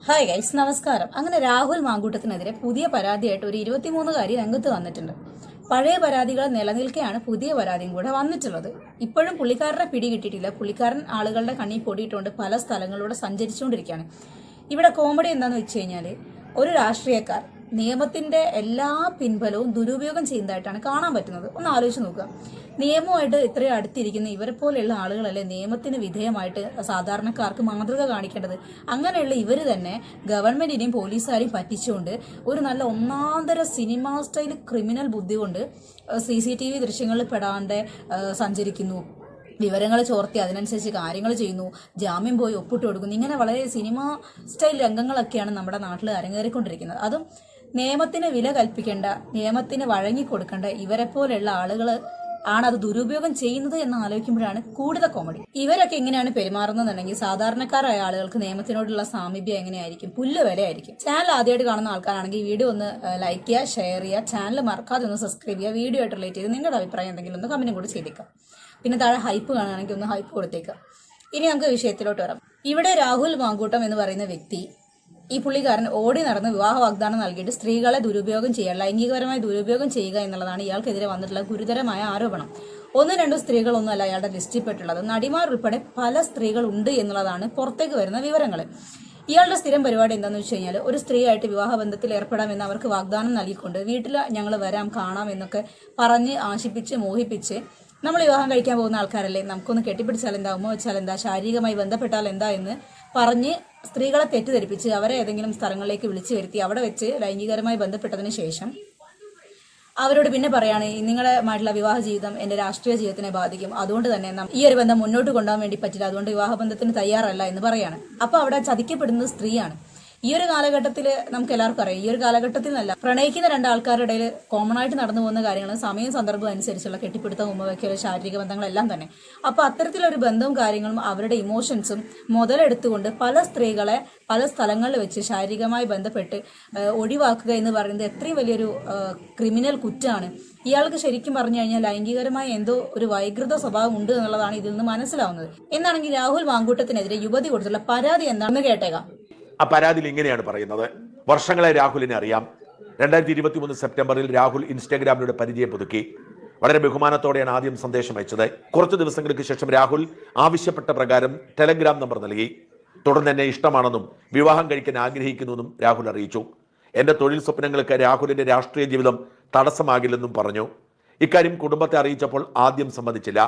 Hi guys, നമസ്കാരം. അങ്ങനെ രാഹുൽ മാങ്കൂട്ടത്തിനെതിരെ പുതിയ പരാതിയായിട്ട് ഒരു 23-കാരി രംഗത്ത് വന്നിട്ടുണ്ട്. പഴയ പരാതികൾ നിലനിൽക്കെയാണ് പുതിയ പരാതിയും കൂടെ വന്നിട്ടുള്ളത്. ഇപ്പോഴും പുള്ളിക്കാരനെ പിടികിട്ടിയിട്ടില്ല. പുള്ളിക്കാരൻ ആളുകളുടെ കണ്ണിൽ പൊടിയിട്ടുകൊണ്ട് പല സ്ഥലങ്ങളിലൂടെ സഞ്ചരിച്ചുകൊണ്ടിരിക്കുകയാണ്. ഇവിടെ കോമഡി എന്താണെന്ന് വെച്ച് കഴിഞ്ഞാൽ, ഒരു രാഷ്ട്രീയക്കാർ നിയമത്തിന്റെ എല്ലാ പിൻബലവും ദുരുപയോഗം ചെയ്യുന്നതായിട്ടാണ് കാണാൻ പറ്റുന്നത്. ഒന്ന് ആലോചിച്ച് നോക്കുക. നിയമവുമായിട്ട് ഇത്രയും അടുത്തിരിക്കുന്ന ഇവരെ പോലെയുള്ള ആളുകളല്ലേ നിയമത്തിന് വിധേയമായിട്ട് സാധാരണക്കാർക്ക് മാതൃക കാണിക്കേണ്ടത്. അങ്ങനെയുള്ള ഇവർ തന്നെ ഗവൺമെന്റിനെയും പോലീസുകാരെയും പറ്റിച്ചുകൊണ്ട് ഒരു നല്ല ഒന്നാന്തര സിനിമാ സ്റ്റൈൽ ക്രിമിനൽ ബുദ്ധി കൊണ്ട് CCTV ദൃശ്യങ്ങളിൽ പെടാണ്ട് സഞ്ചരിക്കുന്നു, വിവരങ്ങൾ ചോർത്തി അതിനനുസരിച്ച് കാര്യങ്ങൾ ചെയ്യുന്നു, ജാമ്യം പോയി ഒപ്പിട്ട് കൊടുക്കുന്നു. ഇങ്ങനെ വളരെ സിനിമാ സ്റ്റൈൽ രംഗങ്ങളൊക്കെയാണ് നമ്മുടെ നാട്ടിൽ അരങ്ങേറിക്കൊണ്ടിരിക്കുന്നത്. അതും നിയമത്തിന് വില കൽപ്പിക്കേണ്ട, നിയമത്തിന് വഴങ്ങിക്കൊടുക്കേണ്ട ഇവരെ പോലെയുള്ള ആളുകൾ ആണ് അത് ദുരുപയോഗം ചെയ്യുന്നത് എന്ന് ആലോചിക്കുമ്പോഴാണ് കൂടുതൽ കോമഡി. ഇവരൊക്കെ എങ്ങനെയാണ് പെരുമാറുന്നതെന്നുണ്ടെങ്കിൽ സാധാരണക്കാരായ ആളുകൾക്ക് നിയമത്തിനോടുള്ള സാമീപ്യം എങ്ങനെയായിരിക്കും? പുല്ല് വിലയായിരിക്കും. ചാനൽ ആദ്യമായിട്ട് കാണുന്ന ആൾക്കാരാണെങ്കിൽ വീഡിയോ ഒന്ന് ലൈക്ക് ചെയ്യുക, ഷെയർ ചെയ്യുക, ചാനൽ മറക്കാതെ ഒന്ന് സബ്സ്ക്രൈബ് ചെയ്യുക. വീഡിയോ ആയിട്ട് റിലേറ്റ് ചെയ്ത് നിങ്ങളുടെ അഭിപ്രായം എന്തെങ്കിലും ഒന്ന് കമന്റും കൂടി ചെയ്തേക്കാം. പിന്നെ താഴെ ഹൈപ്പ് കാണുകയാണെങ്കിൽ ഒന്ന് ഹൈപ്പ് കൊടുത്തേക്കാം. ഇനി നമുക്ക് വിഷയത്തിലോട്ട് വരാം. ഇവിടെ രാഹുൽ മാങ്കൂട്ടം എന്ന് പറയുന്ന വ്യക്തി, ഈ പുള്ളിക്കാരൻ ഓടി നടന്ന് വിവാഹ വാഗ്ദാനം നൽകിയിട്ട് സ്ത്രീകളെ ദുരുപയോഗം ചെയ്യുക, ലൈംഗികപരമായി ദുരുപയോഗം ചെയ്യുക എന്നുള്ളതാണ് ഇയാൾക്കെതിരെ വന്നിട്ടുള്ള ഗുരുതരമായ ആരോപണം. 1-2 സ്ത്രീകളൊന്നുമല്ല അയാളുടെ ലിസ്റ്റിൽ പെട്ടുള്ളത്. നടിമാരുൾപ്പെടെ പല സ്ത്രീകൾ ഉണ്ട് എന്നുള്ളതാണ് പുറത്തേക്ക് വരുന്ന വിവരങ്ങൾ. ഇയാളുടെ സ്ഥിരം പരിപാടി എന്താണെന്ന് വെച്ച് കഴിഞ്ഞാൽ, ഒരു സ്ത്രീയായിട്ട് വിവാഹബന്ധത്തിൽ ഏർപ്പെടാമെന്ന് അവർക്ക് വാഗ്ദാനം നൽകിക്കൊണ്ട് വീട്ടിൽ ഞങ്ങൾ വരാം, കാണാം എന്നൊക്കെ പറഞ്ഞ് ആശിപ്പിച്ച് മോഹിപ്പിച്ച്, നമ്മൾ വിവാഹം കഴിക്കാൻ പോകുന്ന ആൾക്കാരല്ലേ, നമുക്കൊന്ന് കെട്ടിപ്പിടിച്ചാൽ എന്താ, ഉമ്മ വെച്ചാൽ എന്താ, ശാരീരികമായി ബന്ധപ്പെട്ടാൽ എന്താ എന്ന് പറഞ്ഞ് സ്ത്രീകളെ തെറ്റിദ്ധരിപ്പിച്ച് അവരെ ഏതെങ്കിലും സ്ഥലങ്ങളിലേക്ക് വിളിച്ചു വരുത്തി അവിടെ വെച്ച് ലൈംഗികരമായി ബന്ധപ്പെട്ടതിന് ശേഷം അവരോട് പിന്നെ പറയാണ്, നിങ്ങളുമായിട്ടുള്ള വിവാഹ ജീവിതം എന്റെ രാഷ്ട്രീയ ജീവിതത്തിനെ ബാധിക്കും, അതുകൊണ്ട് തന്നെ ഈ ഒരു ബന്ധം മുന്നോട്ട് കൊണ്ടുപോകാൻ വേണ്ടി പറ്റില്ല, അതുകൊണ്ട് വിവാഹബന്ധത്തിന് തയ്യാറല്ല എന്ന് പറയാണ്. അപ്പൊ അവിടെ ചതിക്കപ്പെടുന്നത് സ്ത്രീയാണ്. ഈ ഒരു കാലഘട്ടത്തിൽ നമുക്ക് എല്ലാവർക്കും അറിയാം, ഈ ഒരു കാലഘട്ടത്തിൽ നല്ല പ്രണയിക്കുന്ന 2 ആൾക്കാരുടെ ഇടയിൽ കോമൺ ആയിട്ട് നടന്നു പോകുന്ന കാര്യങ്ങൾ സമയം സന്ദർഭം അനുസരിച്ചുള്ള കെട്ടിപ്പിടുത്തം, ഉമ്മവയ്ക്കൽ, ശാരീരിക ബന്ധങ്ങളെല്ലാം തന്നെ. അപ്പൊ അത്തരത്തിലൊരു ബന്ധവും കാര്യങ്ങളും അവരുടെ ഇമോഷൻസും മുതലെടുത്തുകൊണ്ട് പല സ്ത്രീകളെ പല സ്ഥലങ്ങളിൽ വെച്ച് ശാരീരികമായി ബന്ധപ്പെട്ട് ഒഴിവാക്കുക എന്ന് പറയുന്നത് എത്രയും വലിയൊരു ക്രിമിനൽ കുറ്റമാണ്. ഇയാൾക്ക് ശരിക്കും പറഞ്ഞു കഴിഞ്ഞാൽ ലൈംഗികരമായ എന്തോ ഒരു വൈകൃത സ്വഭാവം ഉണ്ട് എന്നുള്ളതാണ് ഇതിൽ നിന്ന് മനസ്സിലാവുന്നത്. എന്നാണെങ്കിൽ രാഹുൽ മാങ്കൂട്ടത്തിനെതിരെ യുവതി കൊടുത്തുള്ള പരാതി എന്താണെന്ന് കേട്ടേക്കാം. ആ പരാതിയിൽ ഇങ്ങനെയാണ് പറയുന്നത്. വർഷങ്ങളെ രാഹുലിനെ അറിയാം. 2023 സെപ്റ്റംബറിൽ രാഹുൽ ഇൻസ്റ്റാഗ്രാമിലൂടെ പരിചയം പുതുക്കി. വളരെ ബഹുമാനത്തോടെയാണ് ആദ്യം സന്ദേശം അയച്ചത്. കുറച്ച് ദിവസങ്ങൾക്ക് ശേഷം രാഹുൽ ആവശ്യപ്പെട്ട പ്രകാരം ടെലഗ്രാം നമ്പർ നൽകി. തുടർന്ന് എന്നെ ഇഷ്ടമാണെന്നും വിവാഹം കഴിക്കാൻ ആഗ്രഹിക്കുന്നുവെന്നും രാഹുൽ അറിയിച്ചു. എന്റെ തൊഴിൽ സ്വപ്നങ്ങൾക്ക് രാഹുലിന്റെ രാഷ്ട്രീയ ജീവിതം തടസ്സമാകില്ലെന്നും പറഞ്ഞു. ഇക്കാര്യം കുടുംബത്തെ അറിയിച്ചപ്പോൾ ആദ്യം സമ്മതിച്ചില്ല.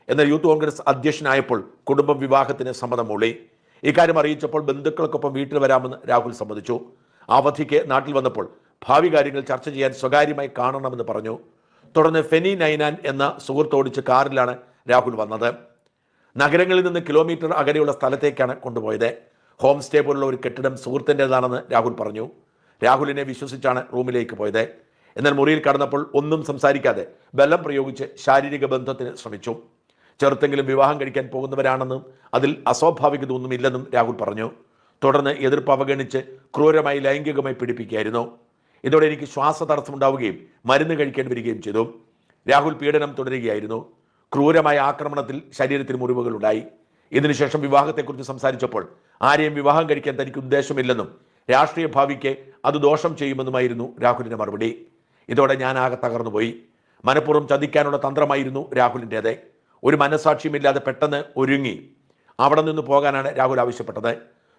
എന്നാൽ യൂത്ത് കോൺഗ്രസ് അധ്യക്ഷനായപ്പോൾ കുടുംബം വിവാഹത്തിന് സമ്മതം മൂളി. ഇക്കാര്യം അറിയിച്ചപ്പോൾ ബന്ധുക്കൾക്കൊപ്പം വീട്ടിൽ വരാമെന്ന് രാഹുൽ സമ്മതിച്ചു. അവധിക്ക് നാട്ടിൽ വന്നപ്പോൾ ഭാവി കാര്യങ്ങൾ ചർച്ച ചെയ്യാൻ സ്വകാര്യമായി കാണണമെന്ന് പറഞ്ഞു. തുടർന്ന് ഫെനി നൈനാൻ എന്ന സുഹൃത്ത് ഓടിച്ച് കാറിലാണ് രാഹുൽ വന്നത്. നഗരങ്ങളിൽ നിന്ന് കിലോമീറ്റർ അകലെയുള്ള സ്ഥലത്തേക്കാണ് കൊണ്ടുപോയത്. ഹോം സ്റ്റേ പോലുള്ള ഒരു കെട്ടിടം സുഹൃത്തിൻ്റെതാണെന്ന് രാഹുൽ പറഞ്ഞു. രാഹുലിനെ വിശ്വസിച്ചാണ് റൂമിലേക്ക് പോയത്. എന്നാൽ മുറിയിൽ കടന്നപ്പോൾ ഒന്നും സംസാരിക്കാതെ ബലം പ്രയോഗിച്ച് ശാരീരിക ബന്ധത്തിന് ശ്രമിച്ചു. ചെറുത്തെങ്കിലും വിവാഹം കഴിക്കാൻ പോകുന്നവരാണെന്നും അതിൽ അസ്വാഭാവികതയൊന്നുമില്ലെന്നും രാഹുൽ പറഞ്ഞു. തുടർന്ന് എതിർപ്പ് അവഗണിച്ച് ക്രൂരമായി ലൈംഗികമായി പീഡിപ്പിക്കുകയായിരുന്നു. ഇതോടെ എനിക്ക് ശ്വാസതടസ്സമുണ്ടാവുകയും മരുന്ന് കഴിക്കേണ്ടി വരികയും ചെയ്തു. രാഹുൽ പീഡനം തുടരുകയായിരുന്നു. ക്രൂരമായ ആക്രമണത്തിൽ ശരീരത്തിൽ മുറിവുകളുണ്ടായി. ഇതിനുശേഷം വിവാഹത്തെക്കുറിച്ച് സംസാരിച്ചപ്പോൾ ആരെയും വിവാഹം കഴിക്കാൻ തനിക്ക് ഉദ്ദേശമില്ലെന്നും രാഷ്ട്രീയ ഭാവിക്ക് അത് ദോഷം ചെയ്യുമെന്നുമായിരുന്നു രാഹുലിന്റെ മറുപടി. ഇതോടെ ഞാൻ ആകെ തകർന്നുപോയി. മനഃപൂർവ്വം ചതിക്കാനുള്ള തന്ത്രമായിരുന്നു രാഹുലിൻ്റെത്. ഒരു മനസാക്ഷിയുമില്ലാതെ പെട്ടെന്ന് ഒരുങ്ങി അവിടെ നിന്ന് പോകാനാണ് രാഹുൽ ആവശ്യപ്പെട്ടത്.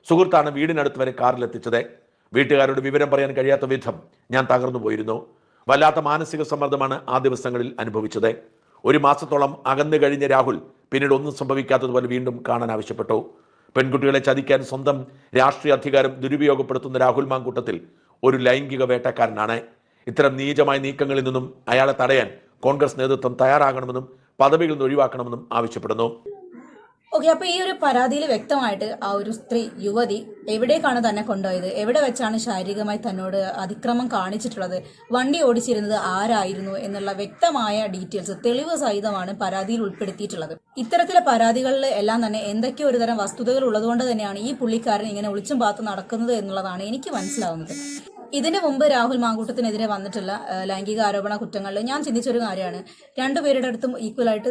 സുഹൃത്താണ് വീടിനടുത്ത് വരെ കാറിലെത്തിച്ചത്. വീട്ടുകാരോട് വിവരം പറയാൻ കഴിയാത്ത വിധം ഞാൻ തകർന്നു പോയിരുന്നു. വല്ലാത്ത മാനസിക സമ്മർദ്ദമാണ് ആ ദിവസങ്ങളിൽ അനുഭവിച്ചത്. 1 മാസത്തോളം അകന്നു കഴിഞ്ഞ രാഹുൽ പിന്നീട് ഒന്നും സംഭവിക്കാത്തതുപോലെ വീണ്ടും കാണാൻ ആവശ്യപ്പെട്ടു. പെൺകുട്ടികളെ ചതിക്കാൻ സ്വന്തം രാഷ്ട്രീയ അധികാരം ദുരുപയോഗപ്പെടുത്തുന്ന രാഹുൽ മാങ്കൂട്ടത്തിൽ ഒരു ലൈംഗിക വേട്ടക്കാരനാണ്. ഇത്തരം നീചമായ നീക്കങ്ങളിൽ നിന്നും അയാളെ തടയാൻ കോൺഗ്രസ് നേതൃത്വം തയ്യാറാകണമെന്നും പദവികളിൽ നിന്ന് ഒഴിവാക്കണമെന്നും ആവശ്യപ്പെടുന്നു. ഓക്കെ, അപ്പൊ ഈ ഒരു പരാതിയിൽ വ്യക്തമായിട്ട് ആ ഒരു സ്ത്രീ യുവതി എവിടേക്കാണ് തന്നെ കൊണ്ടുപോയത്, എവിടെ വെച്ചാണ് ശാരീരികമായി തന്നോട് അതിക്രമം കാണിച്ചിട്ടുള്ളത്, വണ്ടി ഓടിച്ചിരുന്നത് ആരായിരുന്നു എന്നുള്ള വ്യക്തമായ ഡീറ്റെയിൽസ് തെളിവ് സഹിതമാണ് പരാതിയിൽ ഉൾപ്പെടുത്തിയിട്ടുള്ളത്. ഇത്തരത്തിലെ പരാതികളിൽ എല്ലാം തന്നെ എന്തൊക്കെയോ ഒരുതരം വസ്തുതകൾ ഉള്ളതുകൊണ്ട് തന്നെയാണ് ഈ പുള്ളിക്കാരൻ ഇങ്ങനെ ഒളിച്ചും പാത്തും നടക്കുന്നത് എന്നുള്ളതാണ് എനിക്ക് മനസ്സിലാവുന്നത്. ഇതിനു മുമ്പ് രാഹുൽ മാങ്കൂട്ടത്തിനെതിരെ വന്നിട്ടുള്ള ലൈംഗിക ആരോപണ കുറ്റങ്ങളിൽ ഞാൻ ചിന്തിച്ചൊരു കാര്യമാണ്, രണ്ടുപേരുടെ അടുത്തും ഈക്വലായിട്ട്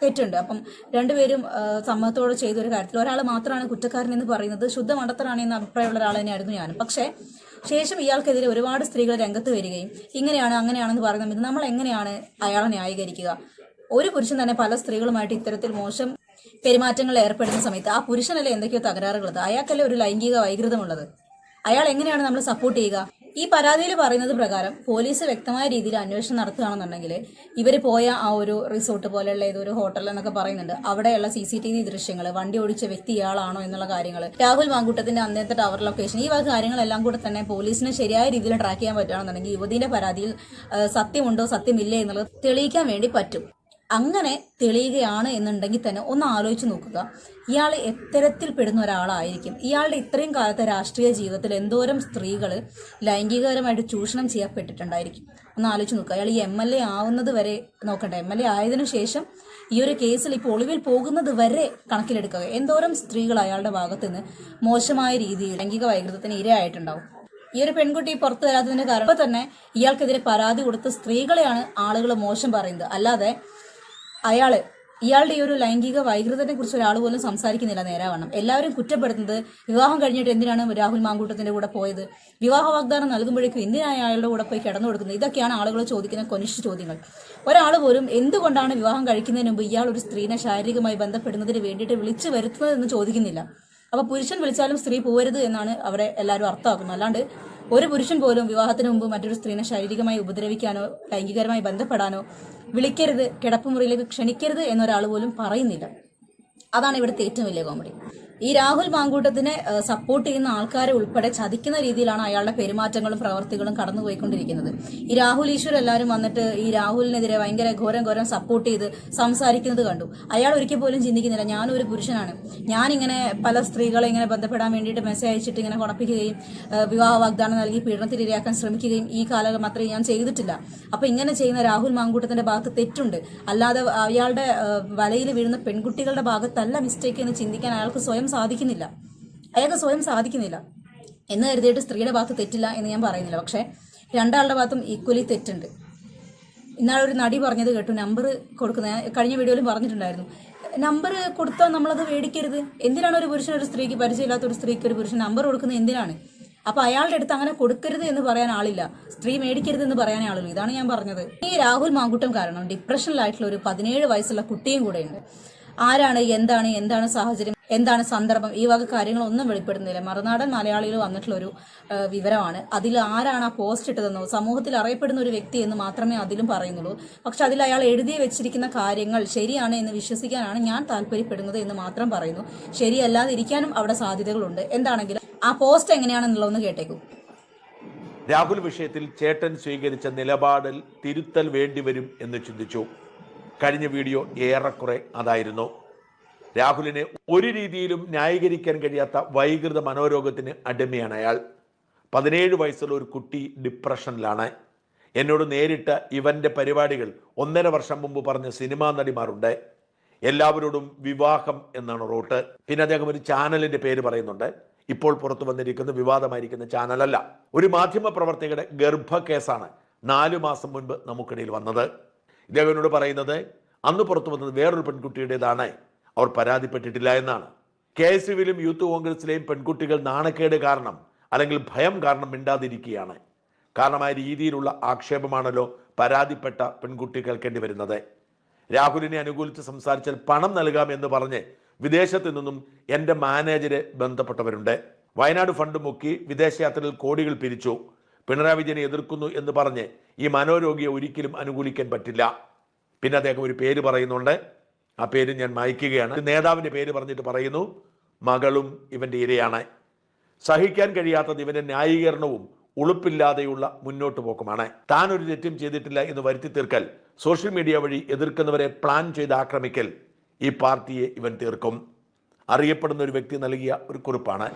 തെറ്റുണ്ട്. അപ്പം രണ്ടുപേരും സമ്മതത്തോടെ ചെയ്തൊരു കാര്യത്തിൽ ഒരാൾ മാത്രമാണ് കുറ്റക്കാരൻ എന്ന് പറയുന്നത് ശുദ്ധ മണ്ടത്തരാണ് എന്ന അഭിപ്രായമുള്ള ഒരാൾ തന്നെയായിരുന്നു ഞാനും. പക്ഷേ ശേഷം ഇയാൾക്കെതിരെ ഒരുപാട് സ്ത്രീകൾ രംഗത്ത് വരികയും ഇങ്ങനെയാണ് അങ്ങനെയാണെന്ന് പറയുന്നത് നമ്മൾ എങ്ങനെയാണ് അയാളെ ന്യായീകരിക്കുക? ഒരു പുരുഷൻ തന്നെ പല സ്ത്രീകളുമായിട്ട് ഇത്തരത്തിൽ മോശം പെരുമാറ്റങ്ങളിൽ ഏർപ്പെടുന്ന സമയത്ത് ആ പുരുഷനല്ലേ എന്തൊക്കെയോ തകരാറുള്ളത്, അയാൾക്കല്ലേ ഒരു ലൈംഗിക വൈകൃതമുള്ളത്, അയാൾ എങ്ങനെയാണ് നമ്മൾ സപ്പോർട്ട് ചെയ്യുക? ഈ പരാതിയിൽ പറയുന്നത് പ്രകാരം പോലീസ് വ്യക്തമായ രീതിയിൽ അന്വേഷണം നടത്തുകയാണെന്നുണ്ടെങ്കിൽ ഇവർ പോയ ആ ഒരു റിസോർട്ട് പോലെയുള്ള ഏതൊരു ഹോട്ടൽ എന്നൊക്കെ പറയുന്നുണ്ട്, അവിടെയുള്ള CCTV ദൃശ്യങ്ങൾ, വണ്ടി ഓടിച്ച വ്യക്തി ഇയാളാണോ എന്നുള്ള കാര്യങ്ങൾ, രാഹുൽ മാങ്കൂട്ടത്തിന്റെ അന്നത്തെ ടവർ ലൊക്കേഷൻ, ഈ വക കാര്യങ്ങളെല്ലാം കൂടെ തന്നെ പോലീസിന് ശരിയായ രീതിയിൽ ട്രാക്ക് ചെയ്യാൻ പറ്റുകയാണെന്നുണ്ടെങ്കിൽ യുവതിയുടെ പരാതിയിൽ സത്യമുണ്ടോ സത്യമില്ലേ എന്നുള്ളത് തെളിയിക്കാൻ വേണ്ടി പറ്റും. അങ്ങനെ തെളിയുകയാണ് എന്നുണ്ടെങ്കിൽ തന്നെ ഒന്ന് ആലോചിച്ച് നോക്കുക, ഇയാൾ എത്തരത്തിൽ പെടുന്ന ഒരാളായിരിക്കും. ഇയാളുടെ ഇത്രയും കാലത്തെ രാഷ്ട്രീയ ജീവിതത്തിൽ എന്തോരം സ്ത്രീകൾ ലൈംഗികപരമായിട്ട് ചൂഷണം ചെയ്യപ്പെട്ടിട്ടുണ്ടായിരിക്കും. ഒന്ന് ആലോചിച്ച് നോക്കുക. അയാൾ ഈ MLA ആവുന്നത് വരെ നോക്കട്ടെ, MLA ആയതിനു ശേഷം ഈ ഒരു കേസിൽ ഇപ്പോൾ ഒളിവിൽ പോകുന്നത് വരെ കണക്കിലെടുക്കുക, എന്തോരം സ്ത്രീകൾ അയാളുടെ ഭാഗത്ത് നിന്ന് മോശമായ രീതിയിൽ ലൈംഗിക വൈകൃതത്തിന് ഇരയായിട്ടുണ്ടാവും. ഈ ഒരു പെൺകുട്ടി പുറത്തു വരാത്തതിന്റെ കാരണം തന്നെ ഇയാൾക്കെതിരെ പരാതി കൊടുത്ത സ്ത്രീകളെയാണ് ആളുകൾ മോശം പറയുന്നത്, അല്ലാതെ ഇയാളുടെ ഈ ഒരു ലൈംഗിക വൈകൃതത്തെ കുറിച്ച് ഒരാൾ പോലും സംസാരിക്കുന്നില്ല നേരാവണ്ണം. എല്ലാവരും കുറ്റപ്പെടുത്തുന്നത് വിവാഹം കഴിഞ്ഞിട്ട് എന്തിനാണ് രാഹുൽ മാങ്കൂട്ടത്തിന്റെ കൂടെ പോയത്, വിവാഹ വാഗ്ദാനം നൽകുമ്പോഴേക്കും എന്തിനാണ് അയാളുടെ കൂടെ പോയി കിടന്നു കൊടുക്കുന്നത്, ഇതൊക്കെയാണ് ആളുകൾ ചോദിക്കുന്ന കൊനിഷ്ഠ ചോദ്യങ്ങൾ. ഒരാൾ പോലും എന്തുകൊണ്ടാണ് വിവാഹം കഴിക്കുന്നതിന് മുമ്പ് ഇയാൾ ഒരു സ്ത്രീനെ ശാരീരികമായി ബന്ധപ്പെടുന്നതിന് വേണ്ടിയിട്ട് വിളിച്ചു വരുത്തുന്നതെന്ന് ചോദിക്കുന്നില്ല. അപ്പൊ പുരുഷൻ വിളിച്ചാലും സ്ത്രീ പോകരുത് എന്നാണ് അവിടെ എല്ലാവരും അർത്ഥമാക്കുന്നത്. അല്ലാണ്ട് ഒരു പുരുഷൻ പോലും വിവാഹത്തിന് മുമ്പ് മറ്റൊരു സ്ത്രീനെ ശാരീരികമായി ഉപദ്രവിക്കാനോ ലൈംഗികരമായി ബന്ധപ്പെടാനോ വിളിക്കരുത്, കിടപ്പുമുറിയിലേക്ക് ക്ഷണിക്കരുത് എന്നൊരാൾ പോലും പറയുന്നില്ല. അതാണ് ഇവിടുത്തെ ഏറ്റവും വലിയ കോമഡി. ഈ രാഹുൽ മാങ്കൂട്ടത്തിനെ സപ്പോർട്ട് ചെയ്യുന്ന ആൾക്കാരെ ഉൾപ്പെടെ ചതിക്കുന്ന രീതിയിലാണ് അയാളുടെ പെരുമാറ്റങ്ങളും പ്രവർത്തികളും കടന്നുപോയിക്കൊണ്ടിരിക്കുന്നത്. ഈ രാഹുൽ ഈശ്വർ എല്ലാവരും വന്നിട്ട് ഈ രാഹുലിനെതിരെ ഭയങ്കര ഘോരം സപ്പോർട്ട് ചെയ്ത് സംസാരിക്കുന്നത് കണ്ടു. അയാൾ ഒരിക്കൽ പോലും ചിന്തിക്കുന്നില്ല, ഞാനൊരു പുരുഷനാണ്, ഞാനിങ്ങനെ പല സ്ത്രീകളെ ഇങ്ങനെ ബന്ധപ്പെടാൻ വേണ്ടിയിട്ട് മെസ്സേജ് അയച്ചിട്ട് ഇങ്ങനെ കുണപ്പിക്കുകയും വിവാഹ വാഗ്ദാനം നൽകി പീഡനത്തിന് ഇരയാക്കാൻ ശ്രമിക്കുകയും ഈ കാലം അത്രയും ഞാൻ ചെയ്തിട്ടില്ല. അപ്പൊ ഇങ്ങനെ ചെയ്യുന്ന രാഹുൽ മാങ്കൂട്ടത്തിന്റെ ഭാഗത്ത് തെറ്റുണ്ട്, അല്ലാതെ അയാളുടെ വലയിൽ വീഴുന്ന പെൺകുട്ടികളുടെ ഭാഗത്തല്ല മിസ്റ്റേക്ക് എന്ന് ചിന്തിക്കാൻ അയാൾക്ക് സ്വയം സാധിക്കുന്നില്ല എന്ന് കരുതിയിട്ട് സ്ത്രീയുടെ ഭാഗത്ത് തെറ്റില്ല എന്ന് ഞാൻ പറയുന്നില്ല. പക്ഷെ രണ്ടാളുടെ ഭാഗത്തും ഈക്വലി തെറ്റുണ്ട്. ഇന്നാളൊരു നടി പറഞ്ഞത് കേട്ടു, നമ്പർ കൊടുക്കുന്ന, കഴിഞ്ഞ വീഡിയോയിലും പറഞ്ഞിട്ടുണ്ടായിരുന്നു, നമ്പർ കൊടുത്താൽ നമ്മളത് മേടിക്കരുത്. എന്തിനാണ് ഒരു പുരുഷൻ ഒരു സ്ത്രീക്ക്, പരിചയമില്ലാത്ത ഒരു സ്ത്രീക്ക് ഒരു പുരുഷൻ നമ്പർ കൊടുക്കുന്നത് എന്തിനാണ്? അപ്പൊ അയാളുടെ അടുത്ത് അങ്ങനെ കൊടുക്കരുത് എന്ന് പറയാൻ ആളില്ല, സ്ത്രീ മേടിക്കരുത് എന്ന് പറയാനേ ആളുള്ളൂ. ഇതാണ് ഞാൻ പറഞ്ഞത്. ഈ രാഹുൽ മാങ്കൂട്ടം കാരണം ഡിപ്രഷനിലായിട്ടുള്ള ഒരു 17 വയസ്സുള്ള കുട്ടിയും കൂടെ ഉണ്ട്. ആരാണ്, എന്താണ് സാഹചര്യം, എന്താണ് സന്ദർഭം, ഈ വക കാര്യങ്ങളൊന്നും വെളിപ്പെടുന്നില്ല. മറുനാടൻ മലയാളിയിൽ വന്നിട്ടുള്ള ഒരു വിവരമാണ്. അതിൽ ആരാണ് ആ പോസ്റ്റ് ഇട്ടതെന്നോ സമൂഹത്തിൽ അറിയപ്പെടുന്ന ഒരു വ്യക്തി എന്ന് മാത്രമേ അതിലും പറയുന്നുള്ളൂ. പക്ഷെ അതിൽ അയാൾ എഴുതി വെച്ചിരിക്കുന്ന കാര്യങ്ങൾ ശരിയാണ് എന്ന് വിശ്വസിക്കാനാണ് ഞാൻ താല്പര്യപ്പെടുന്നത് എന്ന് മാത്രം പറയുന്നു. ശരിയല്ലാതെ ഇരിക്കാനും അവിടെ സാധ്യതകളുണ്ട്. എന്താണെങ്കിലും ആ പോസ്റ്റ് എങ്ങനെയാണെന്നുള്ളതൊന്ന് കേട്ടേക്കും. രാഹുൽ വിഷയത്തിൽ ചേട്ടൻ സ്വീകരിച്ച നിലപാടിൽ തിരുത്തൽ വേണ്ടിവരും എന്ന് ചിന്തിച്ചു. കഴിഞ്ഞ വീഡിയോ ഏറെക്കുറെ അതായിരുന്നു. രാഹുലിനെ ഒരു രീതിയിലും ന്യായീകരിക്കാൻ കഴിയാത്ത വൈകൃത മനോരോഗത്തിന് അടിമയാണ് അയാൾ. 17 വയസ്സുള്ള ഒരു കുട്ടി ഡിപ്രഷനിലാണ്. എന്നോട് നേരിട്ട് ഇവന്റെ പരിപാടികൾ 1.5 വർഷം മുമ്പ് പറഞ്ഞ സിനിമാ നടിമാരുണ്ട്. എല്ലാവരോടും വിവാഹം എന്നാണ് റൂട്ട്. പിന്നെ അദ്ദേഹം ഒരു ചാനലിന്റെ പേര് പറയുന്നുണ്ട്. ഇപ്പോൾ പുറത്തു വന്നിരിക്കുന്ന വിവാദമായിരിക്കുന്ന ചാനലല്ല, ഒരു മാധ്യമ പ്രവർത്തകയുടെ ഗർഭക്കേസാണ് 4 മാസം മുൻപ് നമുക്കിടയിൽ വന്നത്. ഇദ്ദേഹത്തിനോട് പറയുന്നത് അന്ന് പുറത്തു വന്നത് വേറൊരു പെൺകുട്ടിയുടേതാണ്, അവർ പരാതിപ്പെട്ടിട്ടില്ല എന്നാണ്. KSUവിലും യൂത്ത് കോൺഗ്രസിലെയും പെൺകുട്ടികൾ നാണക്കേട് കാരണം അല്ലെങ്കിൽ ഭയം കാരണം മിണ്ടാതിരിക്കുകയാണ്. കാരണമായ രീതിയിലുള്ള ആക്ഷേപമാണല്ലോ പരാതിപ്പെട്ട പെൺകുട്ടി കേൾക്കേണ്ടി വരുന്നത്. രാഹുലിനെ അനുകൂലിച്ച് സംസാരിച്ചാൽ പണം നൽകാമെന്ന് പറഞ്ഞ് വിദേശത്ത് നിന്നും എൻ്റെ മാനേജരെ ബന്ധപ്പെട്ടവരുണ്ട്. വയനാട് ഫണ്ട് മുക്കി വിദേശയാത്രയിൽ കോടികൾ പിരിച്ചു. പിണറായി വിജയനെ എതിർക്കുന്നു എന്ന് പറഞ്ഞ് ഈ മനോരോഗിയെ ഒരിക്കലും അനുകൂലിക്കാൻ പറ്റില്ല. പിന്നെ അദ്ദേഹം ഒരു പേര് പറയുന്നുണ്ട്, ആ പേര് ഞാൻ മായ്ക്കുകയാണ്. നേതാവിൻ്റെ പേര് പറഞ്ഞിട്ട് പറയുന്നു, മകളും ഇവൻ്റെ ഇരയാണ്. സഹിക്കാൻ കഴിയാത്തത് ഇവൻ്റെ ന്യായീകരണവും ഉളുപ്പില്ലാതെയുള്ള മുന്നോട്ട് പോക്കുമാണ്. താൻ ഒരു തെറ്റും ചെയ്തിട്ടില്ല എന്ന് വരുത്തി തീർക്കൽ, സോഷ്യൽ മീഡിയ വഴി എതിർക്കുന്നവരെ പ്ലാൻ ചെയ്ത് ആക്രമിക്കൽ, ഈ പാർട്ടിയെ ഇവൻ തീർക്കും. അറിയപ്പെടുന്ന ഒരു വ്യക്തി നൽകിയ ഒരു കുറിപ്പാണ്.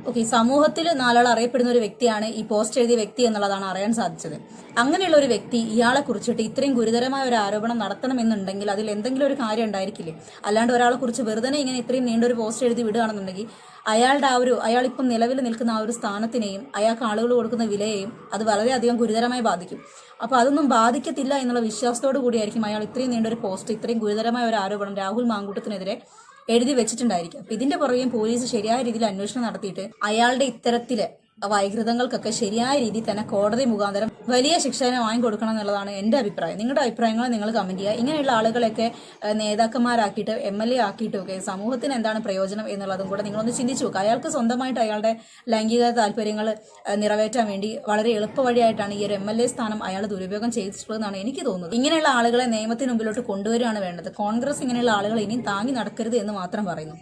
ഓക്കെ, സമൂഹത്തിൽ നാലാൾ അറിയപ്പെടുന്ന ഒരു വ്യക്തിയാണ് ഈ പോസ്റ്റ് എഴുതിയ വ്യക്തി എന്നുള്ളതാണ് അറിയാൻ സാധിച്ചത്. അങ്ങനെയുള്ള ഒരു വ്യക്തി ഇയാളെ കുറിച്ചിട്ട് ഇത്രയും ഗുരുതരമായ ഒരു ആരോപണം നടത്തണമെന്നുണ്ടെങ്കിൽ അതിൽ എന്തെങ്കിലും ഒരു കാര്യം ഉണ്ടായിരിക്കില്ലേ? അല്ലാണ്ട് ഒരാളെ കുറിച്ച് വെറുതെ ഇങ്ങനെ ഇത്രയും നീണ്ടൊരു പോസ്റ്റ് എഴുതി വിടുകയാണെന്നുണ്ടെങ്കിൽ അയാളുടെ അയാളിപ്പം നിലവിൽ നിൽക്കുന്ന ആ ഒരു സ്ഥാനത്തിനെയും അയാൾക്ക് ആളുകൾ കൊടുക്കുന്ന വിലയെയും അത് വളരെയധികം ഗുരുതരമായി ബാധിക്കും. അപ്പോൾ അതൊന്നും ബാധിക്കത്തില്ല എന്നുള്ള വിശ്വാസത്തോടു കൂടിയായിരിക്കും അയാൾ ഇത്രയും നീണ്ടൊരു പോസ്റ്റ്, ഇത്രയും ഗുരുതരമായ ഒരു ആരോപണം രാഹുൽ മാങ്കൂട്ടത്തിനെതിരെ എഴുതി വെച്ചിട്ടുണ്ടായിരിക്കും. അപ്പൊ ഇതിന്റെ പുറകെയും പോലീസ് ശരിയായ രീതിയിൽ അന്വേഷണം നടത്തിയിട്ട് അയാളുടെ ഇത്തരത്തില് വൈകൃതങ്ങൾക്കൊക്കെ ശരിയായ രീതിയിൽ തന്നെ കോടതി മുഖാന്തരം വലിയ ശിക്ഷ വാങ്ങിക്കൊടുക്കണം എന്നുള്ളതാണ് എൻ്റെ അഭിപ്രായം. നിങ്ങളുടെ അഭിപ്രായങ്ങൾ നിങ്ങൾ കമന്റ് ചെയ്യുക. ഇങ്ങനെയുള്ള ആളുകളെയൊക്കെ നേതാക്കന്മാരാക്കിയിട്ട് MLA ആക്കിയിട്ടും ഒക്കെ സമൂഹത്തിന് എന്താണ് പ്രയോജനം എന്നുള്ളതും കൂടെ നിങ്ങളൊന്ന് ചിന്തിച്ചു നോക്കുക. അയാൾക്ക് സ്വന്തമായിട്ട് അയാളുടെ ലൈംഗിക താല്പര്യങ്ങൾ നിറവേറ്റാൻ വേണ്ടി വളരെ എളുപ്പ വഴിയായിട്ടാണ് ഈ ഒരു MLA സ്ഥാനം അയാൾ ദുരുപയോഗം ചെയ്തിട്ടുള്ളതെന്നാണ് എനിക്ക് തോന്നുന്നത്. ഇങ്ങനെയുള്ള ആളുകളെ നിയമത്തിന് മുമ്പിലോട്ട് കൊണ്ടുവരികയാണ് വേണ്ടത്. കോൺഗ്രസ് ഇങ്ങനെയുള്ള ആളുകൾ ഇനിയും താങ്ങി നടക്കരുത് എന്ന് മാത്രം പറയുന്നു.